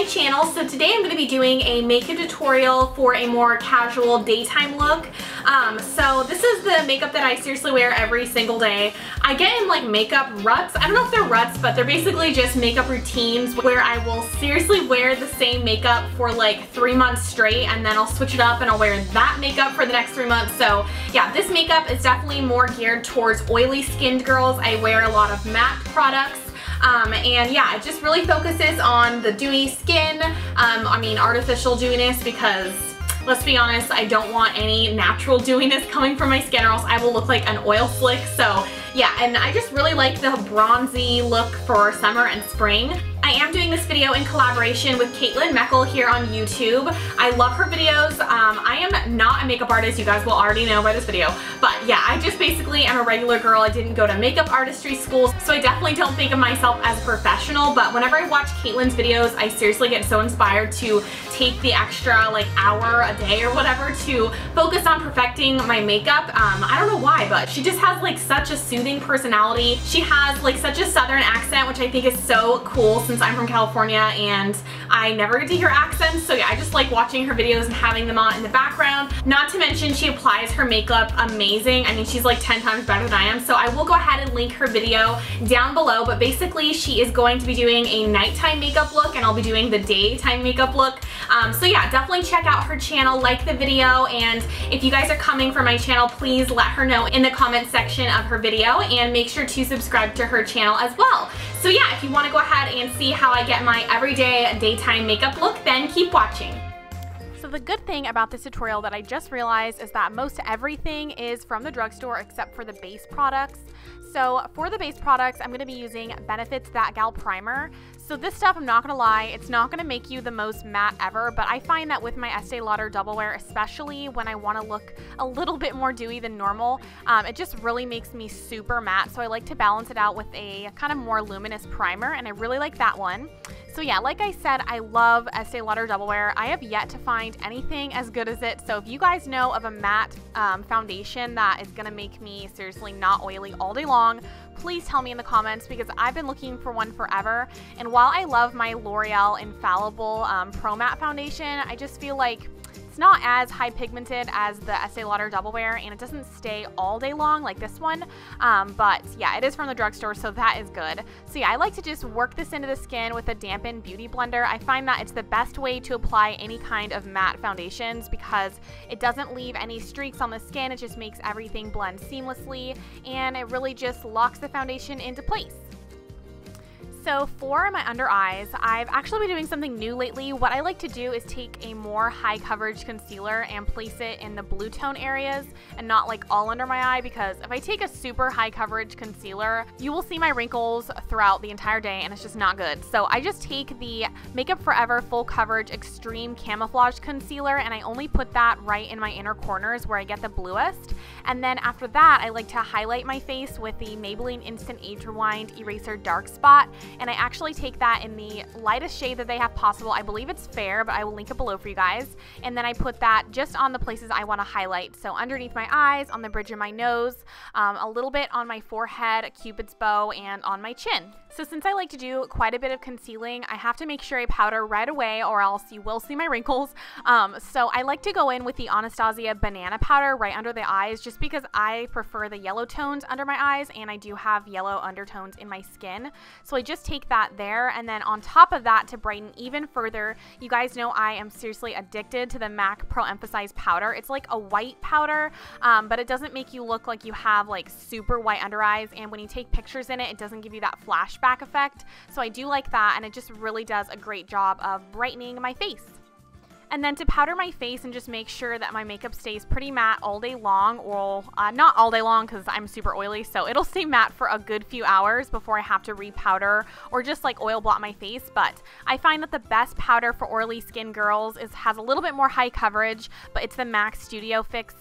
channel. So today I'm going to be doing a makeup tutorial for a more casual daytime look. So this is the makeup that I seriously wear every single day. I get in like makeup ruts. I don't know if they're ruts, but they're basically just makeup routines where I will seriously wear the same makeup for like 3 months straight, and then I'll switch it up and I'll wear that makeup for the next 3 months. So yeah, this makeup is definitely more geared towards oily skinned girls. I wear a lot of matte products. And yeah, it just really focuses on the dewy skin, I mean artificial dewiness, because let's be honest, I don't want any natural dewiness coming from my skin or else I will look like an oil slick. So yeah, and I just really like the bronzy look for summer and spring. I am doing this video in collaboration with Kaitlin Mekel here on YouTube. I love her videos. I am not a makeup artist, you guys will already know by this video, but yeah, I just basically am a regular girl. I didn't go to makeup artistry school, so I definitely don't think of myself as a professional, but whenever I watch Kaitlin's videos, I seriously get so inspired to take the extra like hour a day or whatever to focus on perfecting my makeup. I don't know why, but she just has like such a soothing personality. She has like such a southern accent, which I think is so cool since I'm from California and I never get to hear accents. So yeah, I just like watching her videos and having them on in the background. Not to mention she applies her makeup amazing. I mean, she's like 10 times better than I am. So I will go ahead and link her video down below, but basically she is going to be doing a nighttime makeup look and I'll be doing the daytime makeup look. So yeah, definitely check out her channel, like the video, and if you guys are coming from my channel, please let her know in the comment section of her video and make sure to subscribe to her channel as well. So yeah, if you want to go ahead and see how I get my everyday daytime makeup look, then keep watching. So the good thing about this tutorial that I just realized is that most everything is from the drugstore except for the base products. So for the base products, I'm going to be using Benefit's That Gal Primer. So this stuff, I'm not going to lie, it's not going to make you the most matte ever, but I find that with my Estee Lauder Double Wear, especially when I want to look a little bit more dewy than normal, it just really makes me super matte. So I like to balance it out with a kind of more luminous primer, and I really like that one. So yeah, like I said, I love Estee Lauder Double Wear. I have yet to find anything as good as it. So if you guys know of a matte foundation that is going to make me seriously not oily all day long, please tell me in the comments, because I've been looking for one forever. And while I love my L'Oreal Infallible Pro Matte Foundation, I just feel like it's not as high pigmented as the Estee Lauder Double Wear, and it doesn't stay all day long like this one. But yeah, it is from the drugstore, so that is good. So yeah, I like to just work this into the skin with a dampened beauty blender. I find that it's the best way to apply any kind of matte foundations because it doesn't leave any streaks on the skin. It just makes everything blend seamlessly, and it really just locks the foundation into place. So for my under eyes, I've actually been doing something new lately. What I like to do is take a more high coverage concealer and place it in the blue tone areas and not like all under my eye, because if I take a super high coverage concealer, you will see my wrinkles throughout the entire day and it's just not good. So I just take the Makeup Forever Full Coverage Extreme Camouflage Concealer and I only put that right in my inner corners where I get the bluest. And then after that, I like to highlight my face with the Maybelline Instant Age Rewind Eraser Dark Spot. And I actually take that in the lightest shade that they have possible. I believe it's Fair, but I will link it below for you guys. And then I put that just on the places I want to highlight. So underneath my eyes, on the bridge of my nose, a little bit on my forehead, Cupid's bow, and on my chin. So since I like to do quite a bit of concealing, I have to make sure I powder right away or else you will see my wrinkles. So I like to go in with the Anastasia Banana Powder right under the eyes just because I prefer the yellow tones under my eyes, and I do have yellow undertones in my skin. So I just take that there, and then on top of that, to brighten even further, you guys know I am seriously addicted to the MAC Pro Emphasize powder. It's like a white powder, but it doesn't make you look like you have like super white under eyes, and when you take pictures in it, it doesn't give you that flashback effect. So I do like that, and it just really does a great job of brightening my face. And then to powder my face and just make sure that my makeup stays pretty matte all day long, or not all day long because I'm super oily, so it'll stay matte for a good few hours before I have to repowder or just like oil blot my face. But I find that the best powder for oily skin girls has a little bit more high coverage, but it's the MAC Studio Fix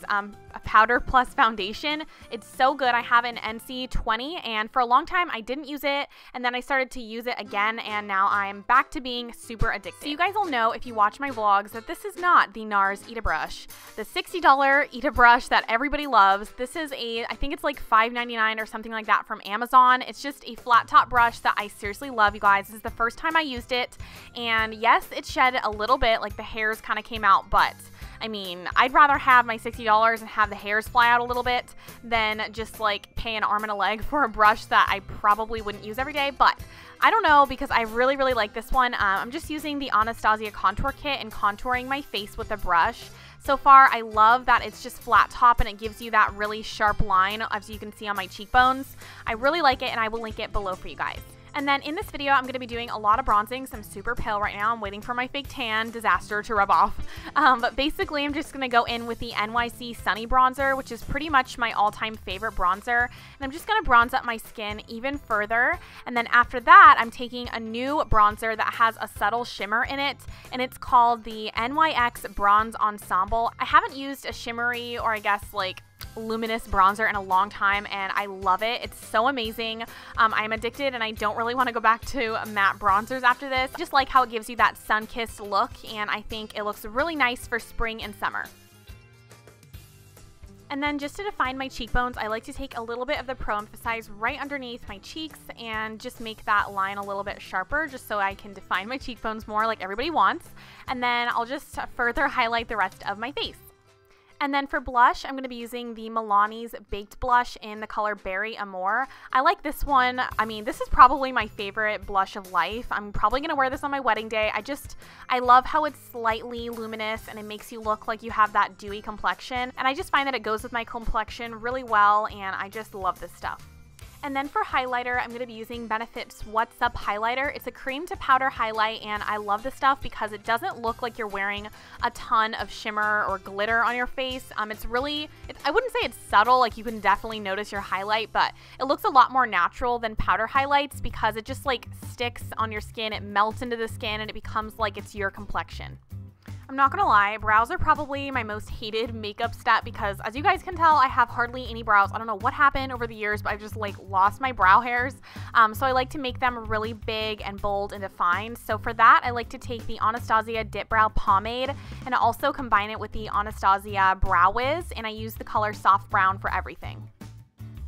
powder plus foundation. It's so good. I have an NC20, and for a long time I didn't use it, and then I started to use it again, and now I'm back to being super addicted. So you guys will know if you watch my vlogs that this is not the NARS Ita Brush, the $60 Ita Brush that everybody loves. This is I think it's like $5.99 or something like that from Amazon. It's just a flat top brush that I seriously love, you guys. This is the first time I used it, and yes, it shed a little bit, like the hairs kind of came out, but I mean, I'd rather have my $60 and have the hairs fly out a little bit than just like pay an arm and a leg for a brush that I probably wouldn't use every day. But I don't know, because I really like this one. I'm just using the Anastasia contour kit and contouring my face with the brush. So far, I love that it's just flat top and it gives you that really sharp line, as you can see on my cheekbones. I really like it, and I will link it below for you guys. And then in this video, I'm going to be doing a lot of bronzing, so I'm super pale right now. I'm waiting for my fake tan disaster to rub off. But basically, I'm just going to go in with the NYC Sunny Bronzer, which is pretty much my all-time favorite bronzer. And I'm just going to bronze up my skin even further. And then after that, I'm taking a new bronzer that has a subtle shimmer in it, and it's called the NYX Bronze Ensemble. I haven't used a shimmery, or I guess like luminous bronzer in a long time, and I love it. It's so amazing. I'm addicted, and I don't really want to go back to matte bronzers after this. I just like how it gives you that sun-kissed look, and I think it looks really nice for spring and summer. And then just to define my cheekbones, I like to take a little bit of the Pro Emphasize right underneath my cheeks and just make that line a little bit sharper, just so I can define my cheekbones more like everybody wants. And then I'll just further highlight the rest of my face. And then for blush, I'm going to be using the Milani's Baked Blush in the color Berry Amore. I like this one. I mean, this is probably my favorite blush of life. I'm probably going to wear this on my wedding day. I love how it's slightly luminous and it makes you look like you have that dewy complexion. And I just find that it goes with my complexion really well, and I just love this stuff. And then for highlighter, I'm going to be using Benefit's What's Up Highlighter. It's a cream to powder highlight, and I love this stuff because it doesn't look like you're wearing a ton of shimmer or glitter on your face. I wouldn't say it's subtle, like you can definitely notice your highlight, but it looks a lot more natural than powder highlights because it just like sticks on your skin, it melts into the skin, and it becomes like it's your complexion. I'm not gonna lie, brows are probably my most hated makeup step because, as you guys can tell, I have hardly any brows. I don't know what happened over the years, but I've just like lost my brow hairs. So I like to make them really big and bold and defined. So for that, I like to take the Anastasia Dip Brow Pomade and also combine it with the Anastasia Brow Wiz, and I use the color Soft Brown for everything.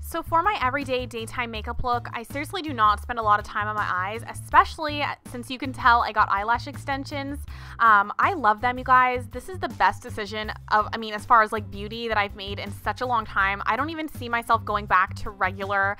So for my everyday daytime makeup look, I seriously do not spend a lot of time on my eyes, especially since you can tell I got eyelash extensions. I love them, you guys. This is the best decision as far as like beauty that I've made in such a long time. I don't even see myself going back to regular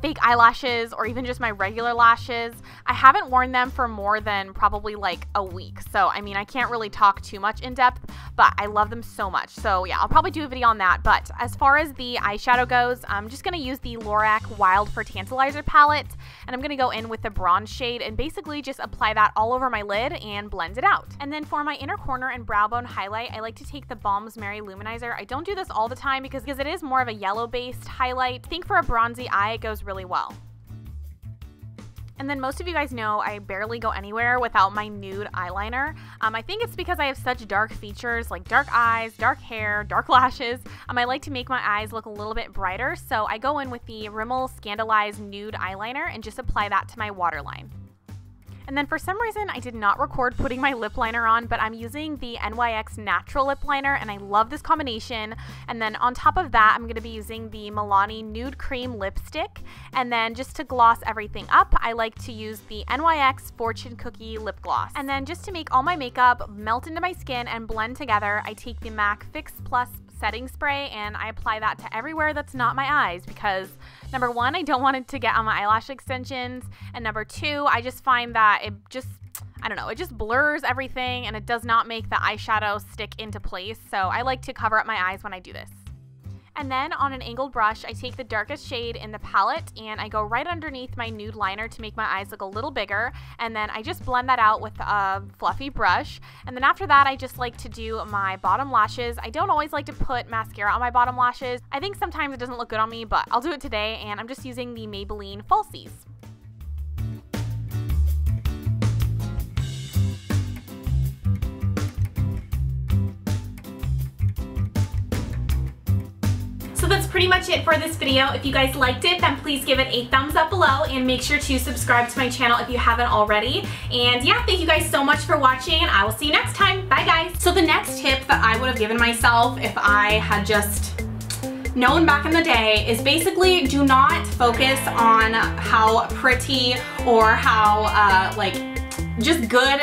fake eyelashes or even just my regular lashes. I haven't worn them for more than probably like a week. So, I mean, I can't really talk too much in depth, but I love them so much. So yeah, I'll probably do a video on that. But as far as the eyeshadow goes, I'm just going to use the Lorac Wild for Tantalizer palette, and I'm going to go in with the bronze shade and basically just apply that all over my lid and blend it out. And then for my inner corner and brow bone highlight, I like to take the Balm's Maryloumanizer. I don't do this all the time because it is more of a yellow based highlight. I think for a bronzy eye, it goes really well. And then most of you guys know I barely go anywhere without my Nude eyeliner. I think it's because I have such dark features like dark eyes, dark hair, dark lashes. I like to make my eyes look a little bit brighter, so I go in with the Rimmel Scandeleyes Nude eyeliner and just apply that to my waterline. And then for some reason, I did not record putting my lip liner on, but I'm using the NYX Natural Lipliner, and I love this combination. And then on top of that, I'm going to be using the Milani Nude Cream Lipstick. And then just to gloss everything up, I like to use the NYX Fortune Cookie Lip Gloss. And then just to make all my makeup melt into my skin and blend together, I take the MAC Fix Plus setting spray and I apply that to everywhere that's not my eyes because number one, I don't want it to get on my eyelash extensions, and number two, I just find that it just blurs everything and it does not make the eyeshadow stick into place. So I like to cover up my eyes when I do this. And then on an angled brush, I take the darkest shade in the palette and I go right underneath my nude liner to make my eyes look a little bigger. And then I just blend that out with a fluffy brush. And then after that, I just like to do my bottom lashes. I don't always like to put mascara on my bottom lashes. I think sometimes it doesn't look good on me, but I'll do it today. And I'm just using the Maybelline Falsies. So that's was pretty much it for this video. If you guys liked it, then please give it a thumbs up below and make sure to subscribe to my channel if you haven't already. And yeah, thank you guys so much for watching, and I will see you next time. Bye guys. So the next tip that I would have given myself if I had just known back in the day is basically do not focus on how pretty or how like just good